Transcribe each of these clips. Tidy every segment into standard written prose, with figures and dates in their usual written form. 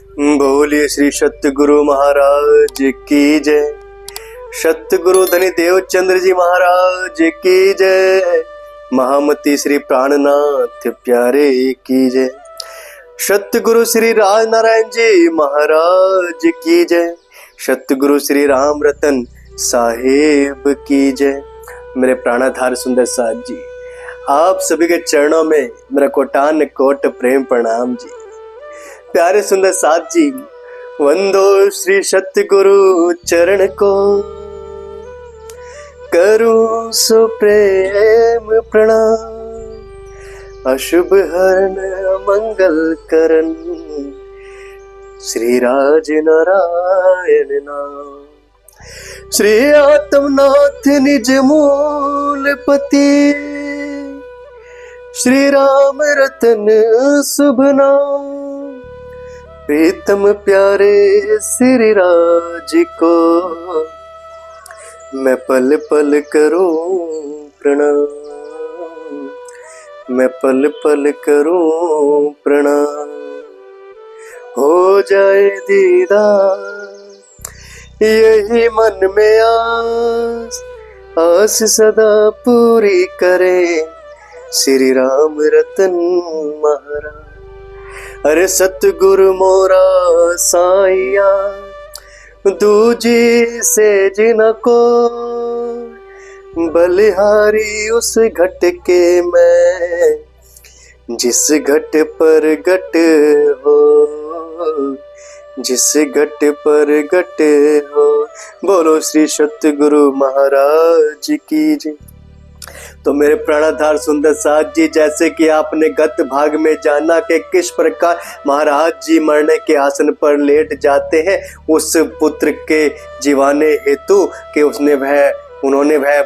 बोलिए श्री सतगुरु महाराज की जय। सतगुरु धनी देवचंद्र जी महाराज की जय। महामती श्री प्राणनाथ प्यारे की जय। सतगुरु श्री राज नारायण जी महाराज की जय। सतगुरु श्री राम रतन साहेब की जय। मेरे प्राणाधार सुंदर साथ जी, आप सभी के चरणों में मेरा कोटान कोट प्रेम प्रणाम जी। प्यारे सुंदर साथ जी, वंदो श्री सतगुरु चरण को, करूं सो प्रेम प्रणाम। अशुभ हरण मंगल करण, श्री राज नारायण नाम। श्री आत्मनाथ निज मूल पति, श्री राम रतन शुभ नाम। प्रीतम प्यारे श्री राज को, मैं पल पल करूं प्रणाम। मैं पल पल करूं प्रणाम। हो जाए दीदार यही मन में आस, आस सदा पूरी करे श्री राम रतन महाराज। अरे सतगुरु मोरा साईया, दूजी से जिनको बलिहारी उस घट के मैं, जिस घट पर घट हो, जिस घट पर घट हो। बोलो श्री सतगुरु महाराज की जय। तो मेरे प्राणाधार सुंदर साथ जी, जैसे कि आपने गत भाग में जाना कि किस प्रकार महाराज जी मरने के आसन पर लेट जाते हैं उस पुत्र के जीवाने हेतु कि उन्होंने वह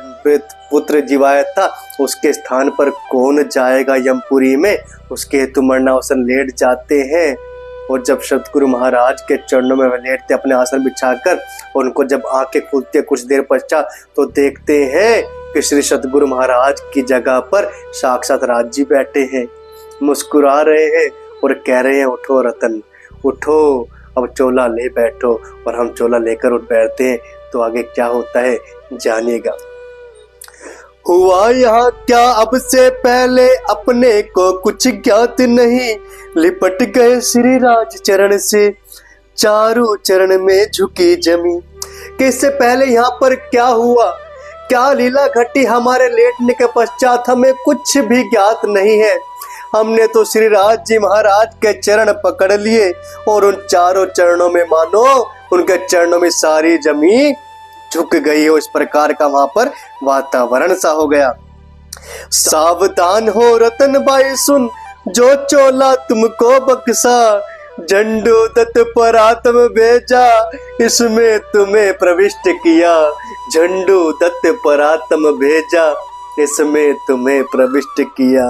पुत्र जीवाया था, उसके स्थान पर कौन जाएगा यमपुरी में, उसके हेतु मरणासन लेट जाते हैं। और जब सतगुरु महाराज के चरणों में वह लेटते अपने आसन बिछाकर, उनको जब आंखें खुलती है कुछ देर पश्चात, तो देखते हैं कि श्री सतगुरु महाराज की जगह पर साक्षात राज जी बैठे हैं, मुस्कुरा रहे हैं और कह रहे हैं, उठो रतन उठो, अब चोला ले बैठो। और हम चोला लेकर उठ बैठते हैं। तो आगे क्या होता है जानिएगा। हुआ यहाँ क्या अब से पहले अपने को कुछ ज्ञात नहीं, लिपट गए श्री राज चरण से, चारों चरण में झुकी जमी। कि इससे पहले यहाँ पर क्या हुआ, क्या लीला घटी, हमारे लेटने के पश्चात हमें कुछ भी ज्ञात नहीं है। हमने तो श्री राज जी महाराज के चरण पकड़ लिए और उन चारों चरणों में मानो उनके चरणों में सारी जमीन झुक गई हो। इस प्रकार का वहां पर वातावरण सा हो गया। सावधान हो रतन बाई सुन, जो चोला तुमको बक्सा, झंडू दत्त पर आत्म भेजा, इसमें तुम्हें प्रविष्ट किया। झंडू दत्त पर आत्म भेजा, इसमें तुम्हें प्रविष्ट किया।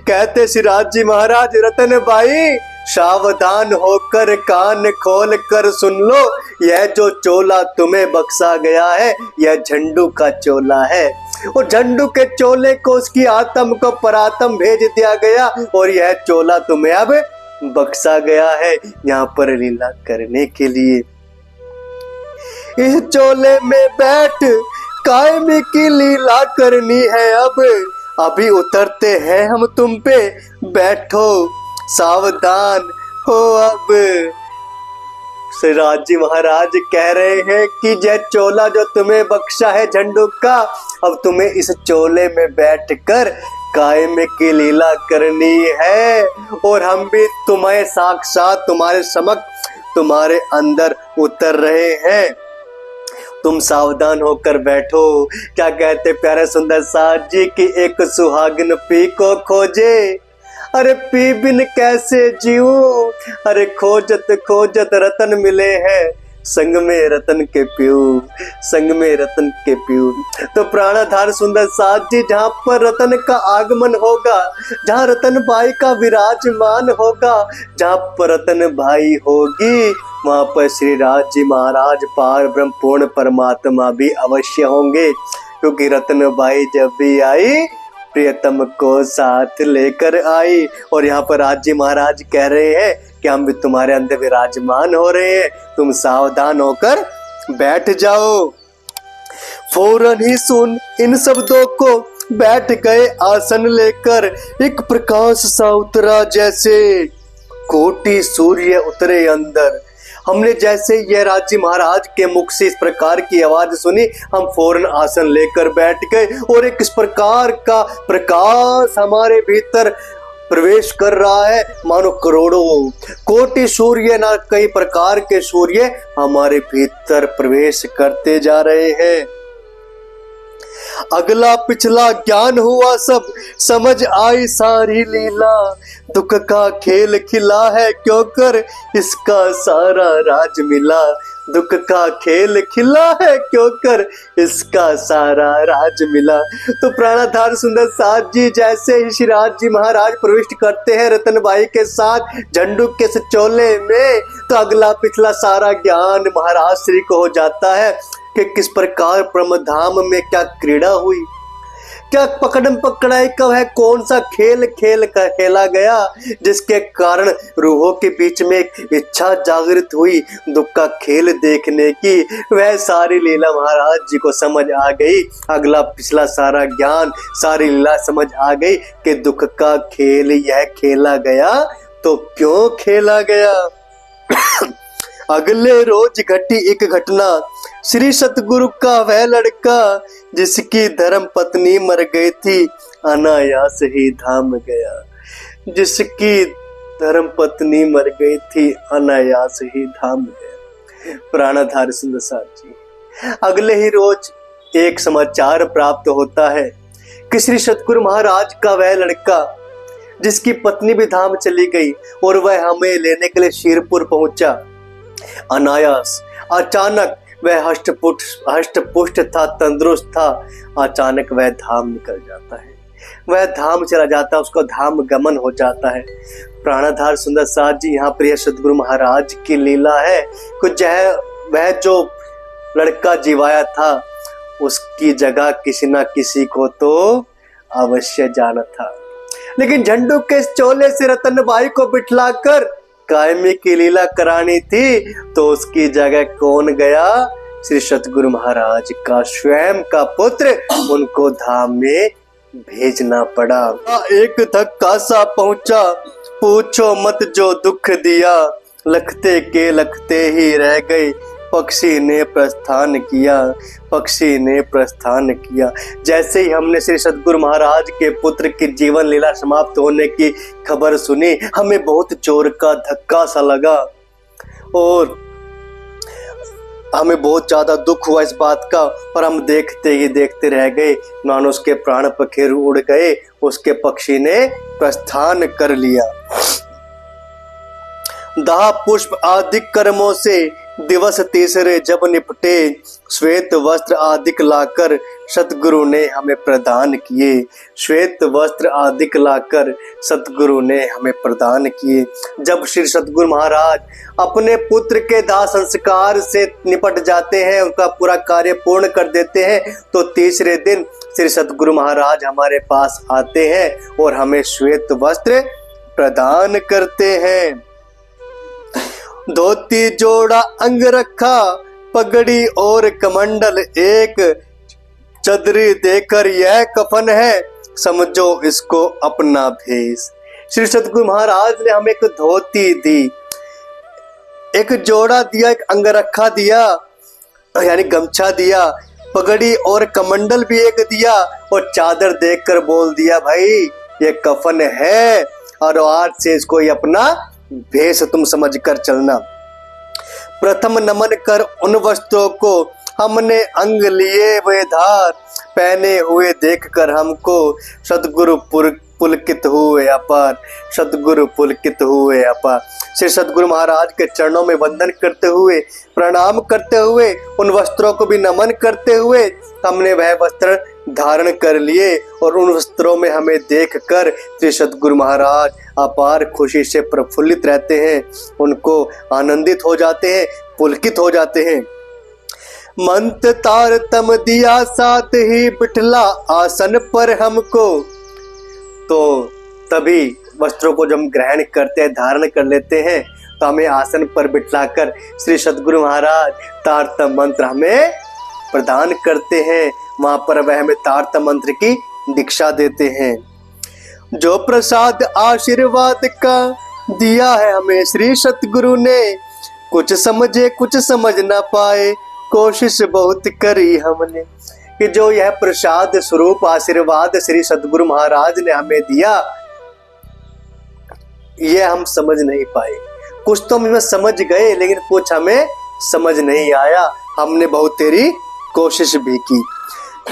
कहते श्री राज जी महाराज, रतन भाई सावधान होकर कान खोल कर सुन लो, यह जो चोला तुम्हें बख्शा गया है यह झंडू का चोला है। और झंडू के चोले को उसकी आत्म को परात्म भेज दिया गया और यह चोला तुम्हें अब बख्शा गया है यहाँ पर लीला करने के लिए। इस चोले में बैठ कायमी की लीला करनी है अब, अभी उतरते हैं हम तुम पे, बैठो सावधान हो अब। श्री राज जी महाराज कह रहे हैं कि यह चोला जो तुम्हें बख्शा है झंडू का, अब तुम्हें इस चोले में बैठकर कायम की लीला करनी है। और हम भी तुम्हें साक्षात तुम्हारे समक्ष तुम्हारे अंदर उतर रहे हैं, तुम सावधान होकर बैठो। क्या कहते प्यारे सुंदर साथ जी की एक सुहागिन पी को खोजे, अरे पी बिन कैसे जीऊं, अरे खोजत खोजत रतन मिले हैं, संग में रतन के पीऊ, संग में रतन के पीऊ। तो प्राणाधार सुंदर साथ जी, जहाँ पर रतन का आगमन होगा, जहाँ रतन भाई का विराजमान होगा, जहाँ पर रतन भाई होगी, वहाँ पर श्री राज जी महाराज पार ब्रह्म पूर्ण परमात्मा भी अवश्य होंगे। क्योंकि रतन भाई जब भी आई प्रियतम को साथ लेकर आई। और यहाँ पर राज जी महाराज कह रहे हैं कि हम भी तुम्हारे अंदर विराजमान हो रहे हैं, तुम सावधान होकर बैठ जाओ। फौरन ही सुन इन शब्दों को बैठ गए आसन लेकर। एक प्रकाश सा उतरा जैसे कोटि सूर्य उतरे अंदर। हमने जैसे यह राज्य महाराज के मुख से इस प्रकार की आवाज सुनी, हम फौरन आसन लेकर बैठ गए और एक इस प्रकार का प्रकाश हमारे भीतर प्रवेश कर रहा है, मानो करोड़ों कोटि सूर्य ना कई प्रकार के सूर्य हमारे भीतर प्रवेश करते जा रहे हैं। अगला पिछला ज्ञान हुआ सब, समझ आई सारी लीला। दुख का खेल खिला है क्यों कर इसका सारा राज मिला। दुख का खेल खिला है क्यों कर इसका सारा राज मिला। तो प्राणाधार सुंदर साथ जी जैसे ही श्रीराज जी महाराज प्रविष्ट करते हैं रतनबाई के साथ झंडू के सचोले में, तो अगला पिछला सारा ज्ञान महाराज श्री को हो जाता है कि किस प्रकार ब्रह्मधाम में क्या क्रीड़ा हुई, क्या पकड़म पकड़ाई कब है, कौन सा खेल खेला गया, जिसके कारण रूहों के बीच में एक इच्छा जागृत हुई दुख का खेल देखने की। वह सारी लीला महाराज जी को समझ आ गई। अगला पिछला सारा ज्ञान सारी लीला समझ आ गई कि दुख का खेल यह खेला गया तो क्यों खेला गया। अगले रोज घटी एक घटना। श्री सतगुरु का वह लड़का जिसकी धर्म पत्नी मर गई थी, अनायास ही धाम गया। जिसकी धर्म पत्नी मर गई थी, अनायास ही धाम गया। प्राणाधार सुंदर साथ जी अगले ही रोज एक समाचार प्राप्त होता है कि श्री सतगुरु महाराज का वह लड़का जिसकी पत्नी भी धाम चली गई और वह हमें लेने के लिए शीरपुर पहुंचा। अनायास अचानक वह हष्ट-पुष्ट था, तंदुरुस्त था। अचानक वह धाम निकल जाता है, वह धाम चला जाता है, उसका धाम गमन हो जाता है। प्राणाधार सुंदर साथ जी यहाँ प्रिय सतगुरु महाराज की लीला है कि वह जो लड़का जीवाया था उसकी जगह किसी ना किसी को तो अवश्य जाना था, लेकिन झंडू के चोले से रतनबाई को बिठलाकर कायमी की लीला करानी थी, तो उसकी जगह कौन गया? श्री सतगुरु महाराज का स्वयं का पुत्र उनको धाम में भेजना पड़ा। एक धक्का सा पहुंचा, पूछो मत जो दुख दिया। लखते के लखते ही रह गए, पक्षी ने प्रस्थान किया, पक्षी ने प्रस्थान किया। जैसे ही हमने श्री सतगुरु महाराज के पुत्र की जीवन लीला समाप्त होने की खबर सुनी, हमें बहुत जोर का धक्का सा लगा और हमें बहुत ज्यादा दुख हुआ इस बात का। और हम देखते ही देखते रह गए, मानो उसके प्राण पखेरु उड़ गए, उसके पक्षी ने प्रस्थान कर लिया। दाह पुष्प आदि कर्मों से दिवस तीसरे जब निपटे, श्वेत वस्त्र आदिक लाकर सतगुरु ने हमें प्रदान किए। श्वेत वस्त्र आदिक लाकर सतगुरु ने हमें प्रदान किए। जब श्री सतगुरु महाराज अपने पुत्र के दाह संस्कार से निपट जाते हैं, उनका पूरा कार्य पूर्ण कर देते हैं, तो तीसरे दिन श्री सतगुरु महाराज हमारे पास आते हैं और हमें श्वेत वस्त्र प्रदान करते हैं। धोती जोड़ा अंग रखा, पगड़ी और कमंडल एक, चदरी देकर यह कफन है, समझो इसको अपना भेष। श्री सतगुरु महाराज ने हमें एक धोती दी, एक जोड़ा दिया, एक अंग रखा दिया यानी गमछा दिया, पगड़ी और कमंडल भी एक दिया और चादर देखकर बोल दिया भाई ये कफन है और आज से इसको ये अपना भेष तुम समझ कर चलना। प्रथम नमन कर उन वस्त्रों को हमने अंग लिए वे धार, पहने हुए देखकर हमको सतगुरु पुलकित हुए अपार, सतगुरु पुलकित हुए अपार। श्री सतगुरु महाराज के चरणों में वंदन करते हुए, प्रणाम करते हुए, उन वस्त्रों को भी नमन करते हुए हमने वह वस्त्र धारण कर लिए और उन वस्त्रों में हमें देखकर श्री सतगुरु महाराज अपार खुशी से प्रफुल्लित रहते हैं, उनको आनंदित हो जाते हैं, पुलकित हो जाते हैं। मंत्र तार तम दिया साथ ही बिठला आसन पर हमको, तो तभी वस्त्रों को जब हम ग्रहण करते हैं, धारण कर लेते हैं, तो हमें आसन पर बिठलाकर श्री सद्गुरु महाराज तारतम मंत्र हमें प्रदान करते हैं। वहां पर वह हमें तारतम मंत्र की दीक्षा देते हैं। जो प्रसाद आशीर्वाद का दिया है हमें श्री सतगुरु ने, कुछ समझे कुछ समझ ना पाए, कोशिश बहुत करी हमने। कि जो यह प्रसाद स्वरूप आशीर्वाद श्री सतगुरु महाराज ने हमें दिया, यह हम समझ नहीं पाए। कुछ तो हम समझ गए लेकिन कुछ हमें समझ नहीं आया। हमने बहुत तेरी कोशिश भी की,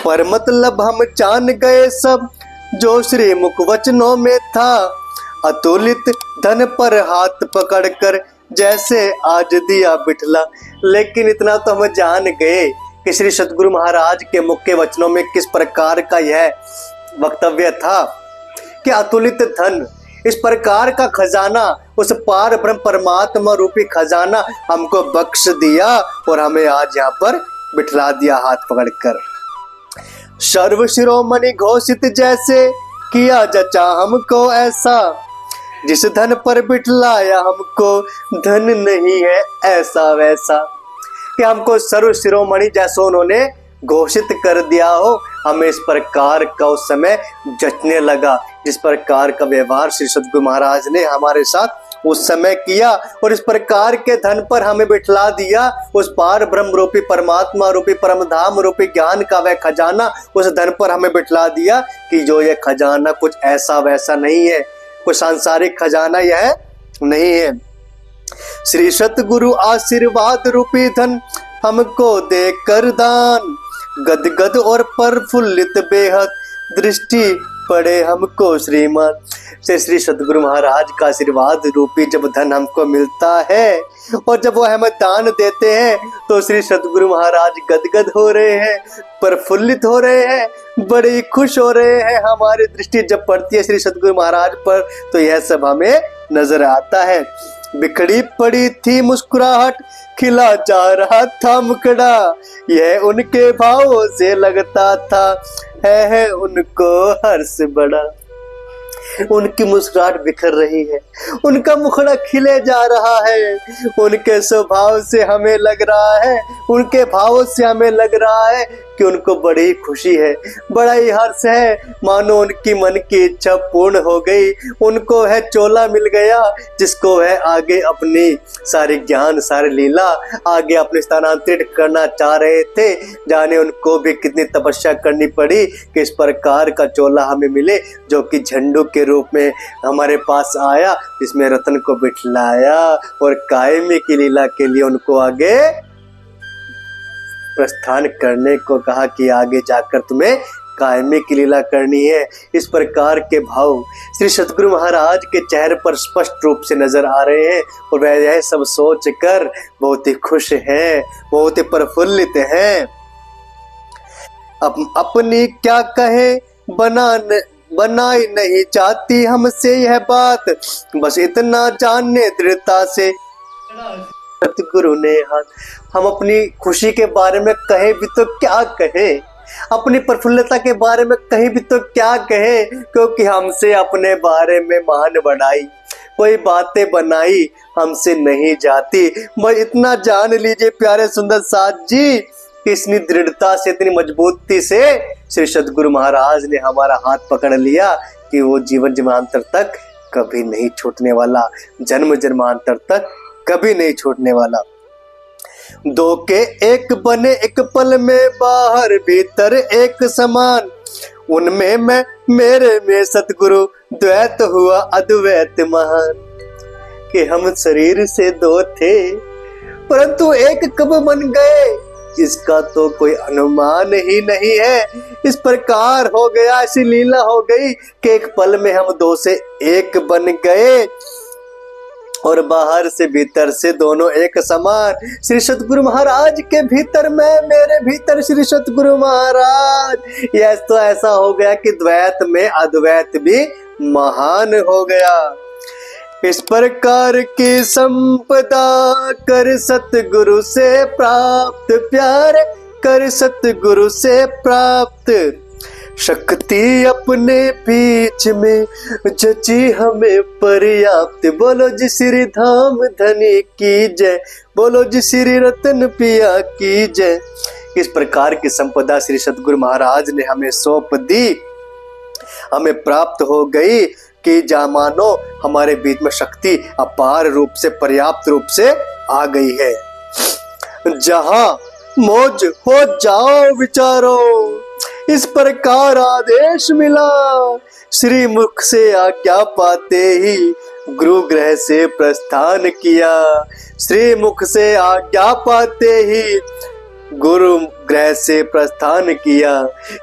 पर मतलब हम जान गए सब जो श्री मुख वचनों में था। अतुलित धन पर हाथ पकड़कर जैसे आज दिया बिठला। लेकिन इतना तो हम जान गए कि श्री सतगुरु महाराज के मुख के वचनों में किस प्रकार का यह वक्तव्य था कि अतुलित धन, इस प्रकार का खजाना, उस पार ब्रह्म परमात्मा रूपी खजाना हमको बख्श दिया और हमें आज यहाँ पर बिठला दिया हाथ पकड़कर। सर्व शिरोमणि घोषित जैसे किया जचा हमको ऐसा, जिस धन पर बिठलाया हमको धन नहीं है ऐसा वैसा। कि हमको सर्व शिरोमणि जैसा उन्होंने घोषित कर दिया हो, हमें इस प्रकार का उस समय जचने लगा, जिस प्रकार का व्यवहार श्री सतगुरु महाराज ने हमारे साथ उस समय किया। और इस प्रकार के धन पर हमें बिठला दिया, उस पार ब्रह्म रूपी परमात्मा रूपी परम धाम रूपी ज्ञान का वह खजाना, उस धन पर हमें बिठला दिया कि जो यह खजाना कुछ ऐसा वैसा नहीं है, कोई सांसारिक खजाना यह नहीं है। श्री सतगुरु आशीर्वाद रूपी धन हमको देकर दान, गदगद और प्रफुल्लित बेहद दृष्टि पड़े हमको श्रीमान। से श्री सतगुरु महाराज का आशीर्वाद रूपी जब धन हमको मिलता है और जब वो हमें दान देते हैं तो श्री सतगुरु महाराज गदगद हो रहे हैं, प्रफुल्लित हो रहे हैं, बड़े खुश हो रहे हैं। हमारी दृष्टि जब पड़ती है श्री सतगुरु महाराज पर तो यह सब हमें नजर आता है। बिखड़ी पड़ी थी मुस्कुराहट, खिला जा रहा था मुखड़ा, यह उनके भावों से लगता था है उनको हर्ष बड़ा। उनकी मुस्कुराहट बिखर रही है, उनका मुखड़ा खिले जा रहा है, उनके स्वभाव से हमें लग रहा है, उनके भावों से हमें लग रहा है कि उनको बड़ी खुशी है, बड़ा ही हर्ष है, मानो उनकी मन की इच्छा पूर्ण हो गई। उनको है चोला मिल गया जिसको है आगे अपनी सारी ज्ञान सारी लीला आगे अपने स्थानांतरित करना चाह रहे थे। जाने उनको भी कितनी तपस्या करनी पड़ी कि इस प्रकार का चोला हमें मिले जो कि झंडू के रूप में हमारे पास आया, इसमें रतन को बिठलाया और कायमी की लीला के लिए उनको आगे प्रस्थान करने को कहा कि आगे जाकर तुम्हें कायमी की लीला करनी है। इस प्रकार के भाव श्री सतगुरु महाराज के चेहरे पर स्पष्ट रूप से नजर आ रहे हैं और वह यह सब सोच कर बहुत ही खुश हैं, बहुत ही प्रफुल्लित हैं। अपनी क्या कहे बनाई नहीं चाहती हमसे यह बात, बस इतना जानने दृढ़ता से सतगुरु ने हाथ। हम अपनी खुशी के बारे में कहे भी तो क्या कहे, अपनी प्रफुल्लता के बारे में कहीं भी तो क्या कहे, क्योंकि हमसे अपने बारे में मान बढ़ाई कोई बातें बनाई हमसे नहीं जाती। बस इतना जान लीजिए प्यारे सुंदर साथ जी, इतनी दृढ़ता से इतनी मजबूती से श्री सतगुरु महाराज ने हमारा हाथ पकड़ लिया कि वो जीवन जन्मांतर तक कभी नहीं छूटने वाला, जन्म जन्मांतर तक कभी नहीं छूटने वाला। दो के एक बने एक पल में, बाहर भीतर एक समान, उनमें मैं मेरे में सतगुरु द्वैत हुआ अद्वैत महान। कि हम शरीर से दो थे परंतु एक कब बन गए, इसका तो कोई अनुमान ही नहीं है। इस प्रकार हो गया, ऐसी लीला हो गई कि एक पल में हम दो से एक बन गए और बाहर से भीतर से दोनों एक समान। श्री सतगुरु महाराज के भीतर मैं, मेरे भीतर श्री सतगुरु महाराज। यह तो ऐसा हो गया कि द्वैत में अद्वैत भी महान हो गया। इस प्रकार की संपदा कर सतगुरु से प्राप्त, प्यार कर सतगुरु से प्राप्त, शक्ति अपने बीच में जची हमें पर्याप्त। बोलो जी श्री धाम धनी की जय, बोलो जी श्री रतन पिया की जय। इस प्रकार की संपदा श्री सतगुरु महाराज ने हमें सौंप दी, हमें प्राप्त हो गई कि जा मानो हमारे बीच में शक्ति अपार रूप से पर्याप्त रूप से आ गई है। जहां मौज हो जाओ विचारो, इस प्रकार आदेश मिला। श्री मुख से आज्ञा पाते ही गुरु गृह से प्रस्थान किया। श्री मुख से आज्ञा पाते ही गुरु गृह से प्रस्थान किया।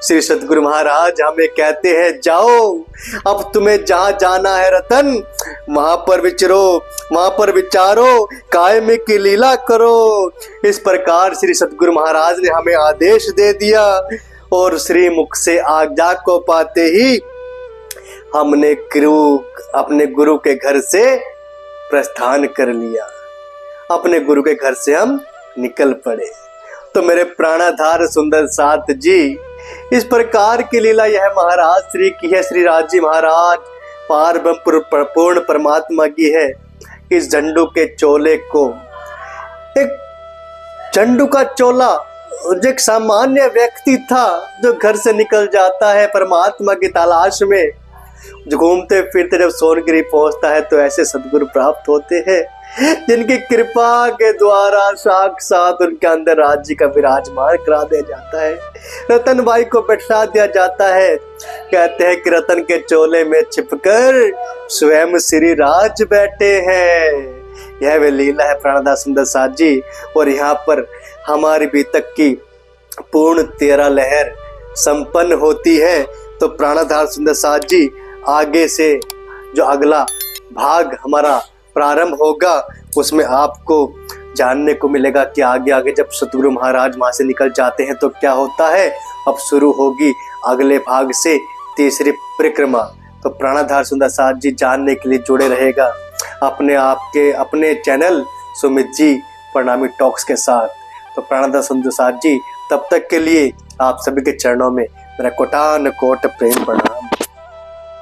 श्री सतगुरु महाराज हमें कहते हैं जाओ, अब तुम्हें जहां जाना है रतन वहां पर विचरो, वहां पर विचारो, कायम की लीला करो। इस प्रकार श्री सतगुरु महाराज ने हमें आदेश दे दिया और श्री मुख से आज्ञा को पाते ही हमने अपने गुरु के घर से प्रस्थान कर लिया। अपने गुरु के घर से हम निकल पड़े। तो मेरे प्राणाधार सुंदर साथ जी, इस प्रकार की लीला यह महाराज श्री की है। श्री राज जी महाराज पार ब्रह्म पूर्ण परमात्मा की है। इस झंडू के चोले को, एक झंडू का चोला जो एक सामान्य व्यक्ति था जो घर से निकल जाता है परमात्मा की तलाश में, जो घूमते फिरते जब सोनगिरी पहुंचता है तो ऐसे सदगुरु प्राप्त होते हैं जिनकी कृपा के द्वारा साक्षात उनके अंदर राज्य का विराजमान करा दिया जाता है। रतन भाई को बैठा दिया जाता है। कहते हैं कि रतन के चोले में छिपकर स्वयं श्री राज बैठे हैं। यह वे लीला है प्राणदास सुंदर साथ जी। और यहाँ पर हमारी भी तक की पूर्ण 13 लहर संपन्न होती है। तो प्राणाधार सुंदर साथ जी आगे से जो अगला भाग हमारा प्रारंभ होगा उसमें आपको जानने को मिलेगा कि आगे आगे जब सतगुरु महाराज वहां से निकल जाते हैं तो क्या होता है। अब शुरू होगी अगले भाग से तीसरी परिक्रमा। तो प्राणाधार सुंदर साथ जी जानने के लिए जुड़े रहेगा अपने चैनल सुमित जी प्रणामी टॉक्स के साथ। तो प्राणाधार सुंदर साथ जी तब तक के लिए आप सभी के चरणों में मेरा कोटान कोट प्रेम प्रणाम।